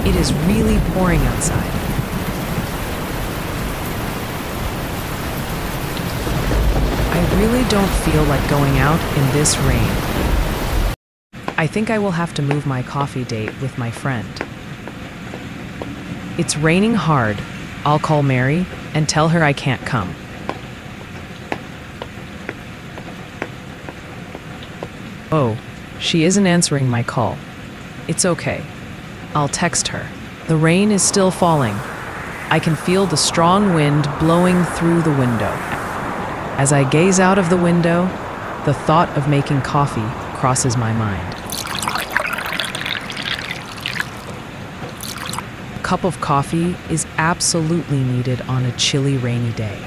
It is really pouring outside. I really don't feel like going out in this rain. I think I will have to move my coffee date with my friend. It's raining hard. I'll call Mary and tell her I can't come. Oh, she isn't answering my call. It's okay. I'll text her. The rain is still falling. I can feel the strong wind blowing through the window. As I gaze out of the window, the thought of making coffee crosses my mind. A cup of coffee is absolutely needed on a chilly, rainy day.